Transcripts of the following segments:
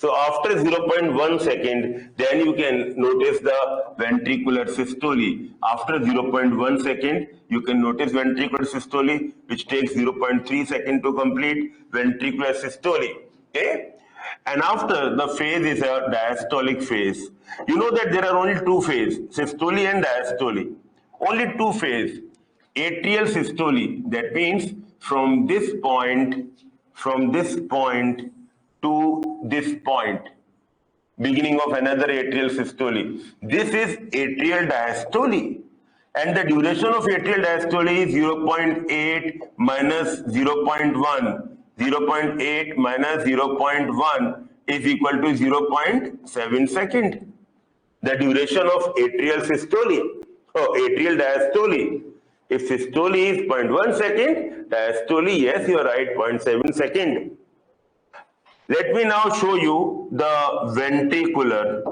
So after 0.1 second, then you can notice the ventricular systole. After 0.1 second, you can notice ventricular systole, which takes 0.3 second to complete ventricular systole. Okay? And after the phase is a diastolic phase. You know that there are only two phases, systole and diastole. Only two phases. Atrial systole, that means from this point to this point, beginning of another atrial systole. This is atrial diastole. And the duration of atrial diastole is 0.8 minus 0.1. 0.8 minus 0.1 is equal to 0.7 second. The duration of atrial systole, atrial diastole. If systole is 0.1 second, diastole, yes, you are right, 0.7 second. Let me now show you the ventricular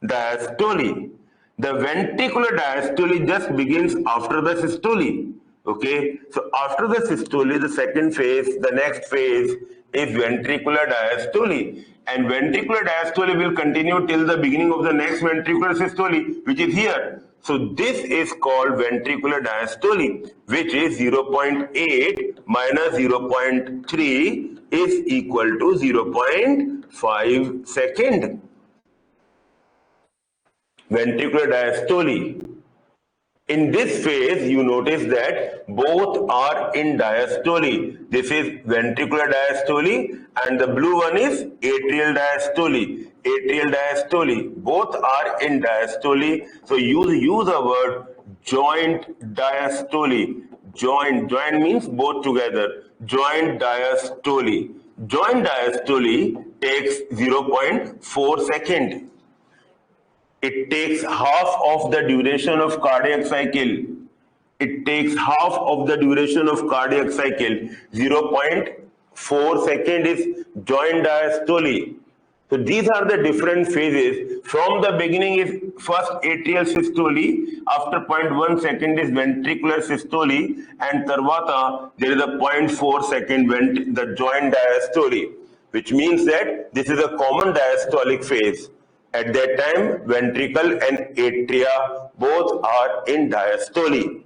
diastole. The ventricular diastole just begins after the systole. Okay, so after the systole, the second phase, the next phase is ventricular diastole. And ventricular diastole will continue till the beginning of the next ventricular systole, which is here. So this is called ventricular diastole, which is 0.8 minus 0.3 is equal to 0.5 second. Ventricular diastole. In this phase, you notice that both are in diastole. This is ventricular diastole and the blue one is atrial diastole. Atrial diastole. Both are in diastole. So you use a word joint diastole. Joint means both together. Joint diastole. Joint diastole takes 0.4 second. It takes half of the duration of cardiac cycle. It takes half of the duration of cardiac cycle. 0.4 second is joint diastole. So these are the different phases. From the beginning is first atrial systole. After 0.1 second is ventricular systole. And tarvata there is a 0.4 second the joint diastole. Which means that this is a common diastolic phase. At that time, ventricle and atria both are in diastole.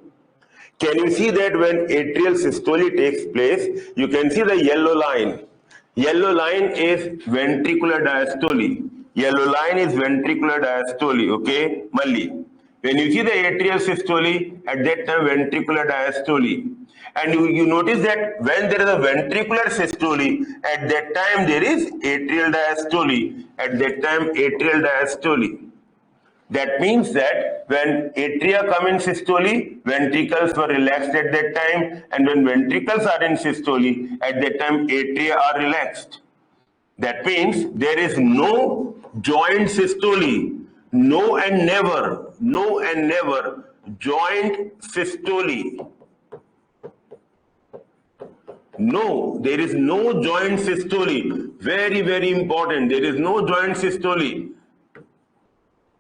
Can you see that when atrial systole takes place, you can see the yellow line. Yellow line is ventricular diastole. Yellow line is ventricular diastole, okay? Malli. When you see the atrial systole, at that time ventricular diastole. And you notice that when there is a ventricular systole, at that time there is atrial diastole. At that time, atrial diastole. That means that when atria come in systole, ventricles were relaxed at that time, and when ventricles are in systole, at that time atria are relaxed. That means there is no joint systole, no and never joint systole. No, there is no joint systole. Very, very important. There is no joint systole.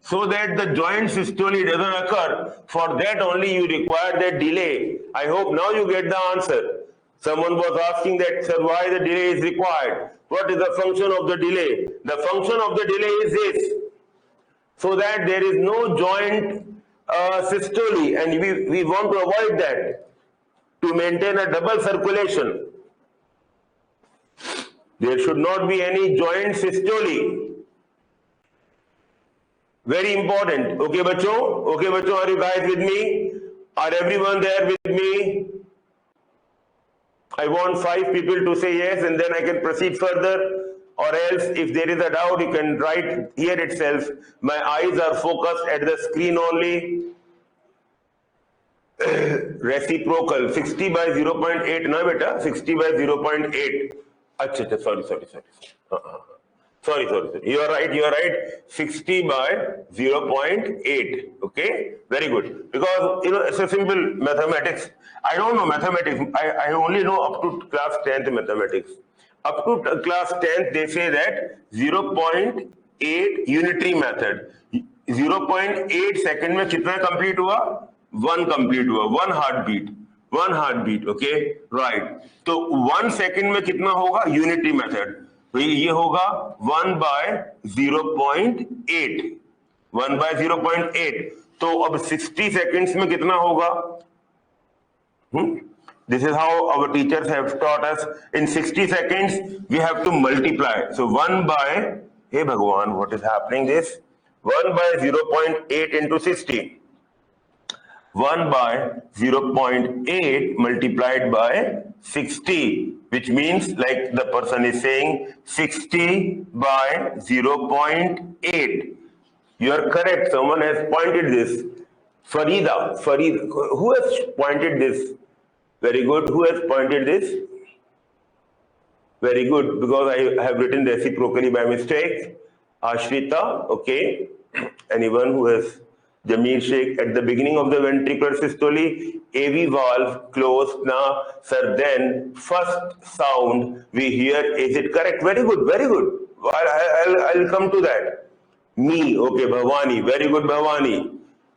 So that the joint systole doesn't occur, for that only you require that delay. I hope now you get the answer. Someone was asking that, sir, why the delay is required? What is the function of the delay? The function of the delay is this. So that there is no joint systole, and we want to avoid that. To maintain a double circulation, there should not be any joint systole. Very important. Okay, bacho? Okay, bacho, are you guys with me? Are everyone there with me? I want 5 people to say yes, and then I can proceed further. Or else, if there is a doubt, you can write here itself. My eyes are focused at the screen only. Reciprocal 60 by 0.8 na beta, 60 by 0.8. Achha, sorry. You are right. 60 by 0.8. Okay, very good. Because it's a simple mathematics. I don't know mathematics. I only know up to class 10th mathematics. Up to class 10th, they say that 0.8 unitary method. 0.8 second में कितना complete हुआ? 1 complete हुआ, 1 heartbeat, okay, right. तो 1 second में कितना होगा? Unitary method. ये होगा 1/0.8, 1/0.8। तो अब 60 seconds में कितना होगा? This is how our teachers have taught us. In 60 seconds, we have to multiply. So 1 by, hey Bhagwan, what is happening this? 1/0.8 into 60. 1/0.8 multiplied by 60, which means like the person is saying 60/0.8. You are correct. Someone has pointed this. Farida, who has pointed this? Very good. Who has pointed this? Very good, because I have written reciprocally by mistake. Ashrita, okay. Anyone who has? Jamir Sheikh, at the beginning of the ventricular systole, AV valve closed. Now, sir, then first sound we hear, is it correct? Very good, very good. I'll come to that. Me, okay, Bhavani, very good, Bhavani.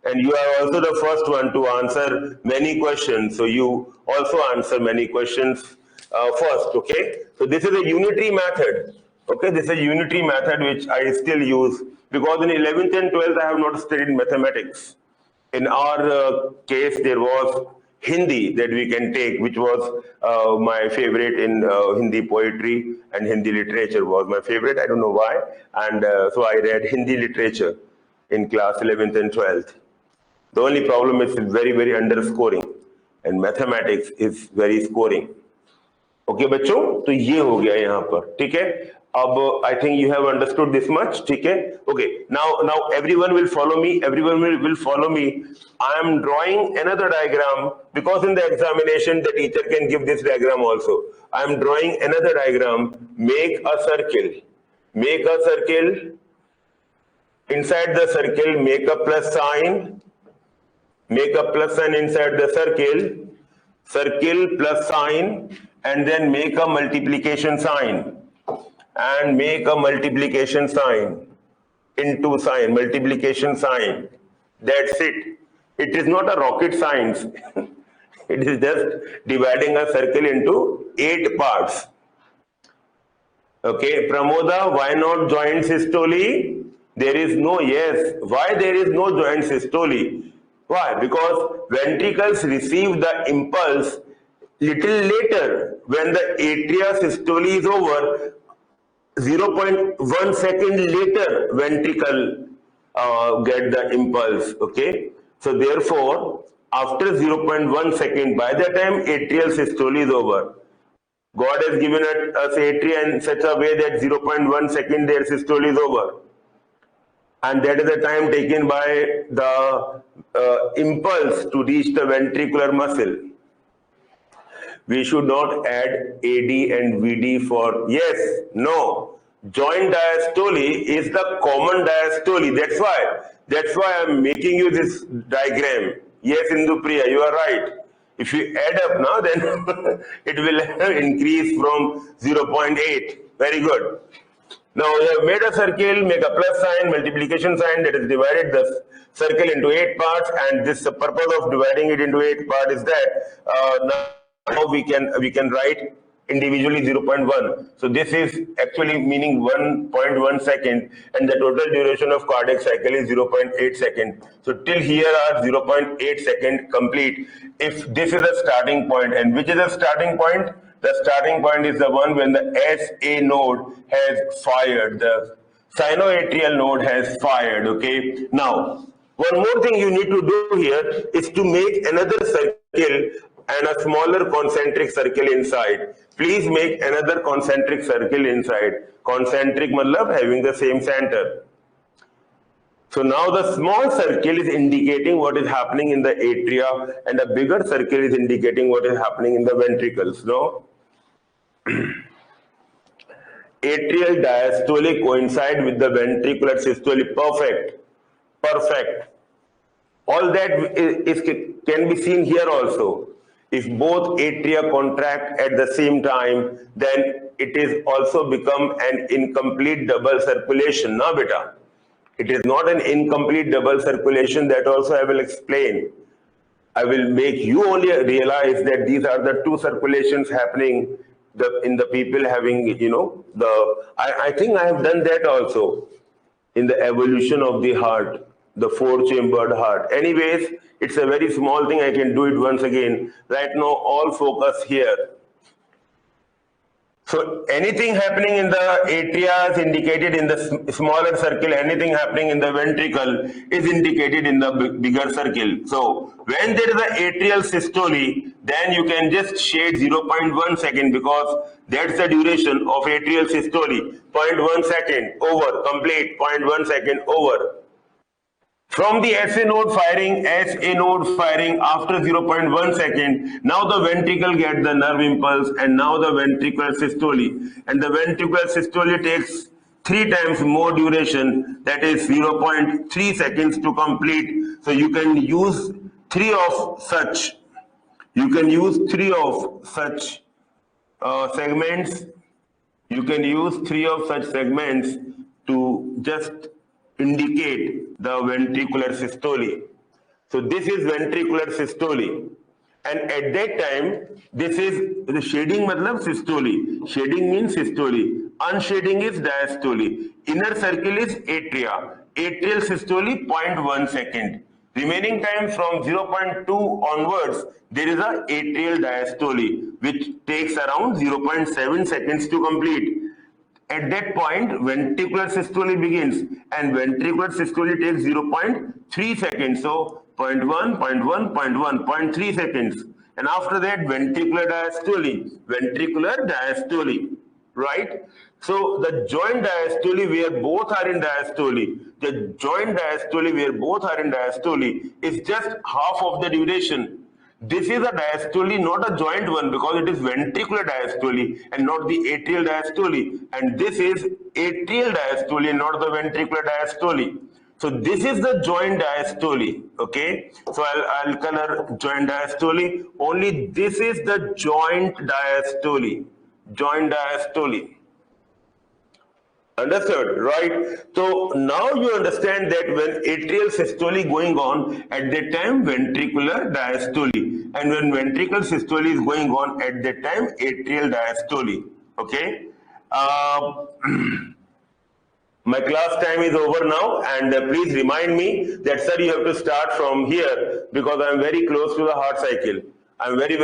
And you are also the first one to answer many questions. So you also answer many questions first, okay? So this is a unitary method, okay? This is a unitary method which I still use, because in 11th and 12th I have not studied mathematics. In our case, there was Hindi that we can take, which was my favorite in Hindi poetry, and Hindi literature was my favorite. I don't know why. And so I read Hindi literature in class 11th and 12th. The only problem is very, very underscoring, and mathematics is very scoring. Okay, बच्चों, तो ये हो गया यहाँ पर, ठीक है? अब I think you have understood this much, ठीक है? Okay, now everyone will follow me. Everyone will follow me. I am drawing another diagram, because in the examination the teacher can give this diagram also. I am drawing another diagram. Make a circle. Make a circle. Inside the circle, make a plus sign. Make a plus sign inside the circle. Circle plus sign, and then make a multiplication sign. And make a multiplication sign. Into sign, multiplication sign. That's it. It is not a rocket science. It is just dividing a circle into 8 parts. Okay, Pramoda, why not joint systole? There is no, yes. Why there is no joint systole? Why? Because ventricles receive the impulse little later. When the atria systole is over, 0.1 second later, ventricle get the impulse, okay? So therefore, after 0.1 second, by the time atrial systole is over, God has given us atria in such a way that 0.1 second their systole is over. And that is the time taken by the impulse to reach the ventricular muscle. We should not add AD and VD for, yes, no. Joint diastole is the common diastole. That's why I'm making you this diagram. Yes, Indupriya, you are right. If you add up now, then it will increase from 0.8. Very good. Now we have made a circle, make a plus sign, multiplication sign, that is divided the circle into 8 parts, and this the purpose of dividing it into 8 parts is that now we can write individually 0.1. So this is actually meaning 1.1 second, and the total duration of cardiac cycle is 0.8 second. So till here are 0.8 second complete. If this is a starting point, and which is a starting point? The starting point is the one when the SA node has fired, the sinoatrial node has fired, okay? Now, one more thing you need to do here is to make another circle and a smaller concentric circle inside. Please make another concentric circle inside. Concentric matlab having the same center. So now the small circle is indicating what is happening in the atria, and the bigger circle is indicating what is happening in the ventricles, no? Atrial diastole coincide with the ventricular systole. Perfect. All that can be seen here also. If both atria contract at the same time, then it is also become an incomplete double circulation. Na beta, it is not an incomplete double circulation. That also I will explain. I will make you only realize that these are the two circulations happening the people having, I think I have done that also in the evolution of the heart, the four-chambered heart. Anyways, it's a very small thing. I can do it once again. Right now, all focus here. So anything happening in the atria is indicated in the smaller circle. Anything happening in the ventricle is indicated in the bigger circle. So when there is an atrial systole, then you can just shade 0.1 second, because that's the duration of atrial systole. 0.1 second over, complete, 0.1 second over. From the SA node firing after 0.1 second, now the ventricle gets the nerve impulse, and now the ventricular systole. And the ventricular systole takes 3 times more duration, that is 0.3 seconds to complete. So you can use 3 of such. You can use 3 of such segments. You can use 3 of such segments to just indicate the ventricular systole. So this is ventricular systole, and at that time this is the shading matlab systole. Shading means systole, unshading is diastole. Inner circle is atria. Atrial systole 0.1 second. Remaining time from 0.2 onwards, there is a atrial diastole, which takes around 0.7 seconds to complete. At that point, ventricular systole begins, and ventricular systole takes 0.3 seconds. So 0.1, 0.1, 0.1, 0.3 seconds. And after that, ventricular diastole, right? So the joint diastole where both are in diastole, is just half of the duration. This is a diastole, not a joint one, because it is ventricular diastole and not the atrial diastole. And this is atrial diastole, not the ventricular diastole. So this is the joint diastole, okay? So I'll color joint diastole. Only this is the joint diastole. Understood, right? So now you understand that when atrial systole going on, at that time ventricular diastole, and when ventricular systole is going on, at that time atrial diastole. Okay. My class time is over now, and please remind me that, sir, you have to start from here, because I am very close to the heart cycle. I'm very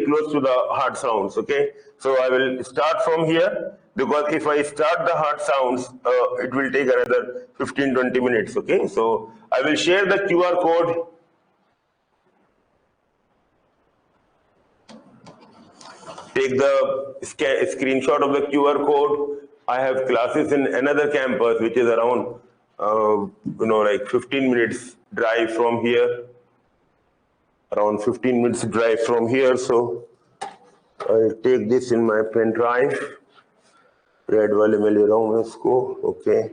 close to the heart sounds. Okay, so I will start from here, because if I start the heart sounds, it will take another 15-20 minutes. Okay, so I will share the QR code. Take the screenshot of the QR code. I have classes in another campus, which is around, like 15 minutes drive from here. Around 15 minutes drive from here. So I'll take this in my pen drive. Red वाले में ले रहा हूँ मैं इसको. Okay.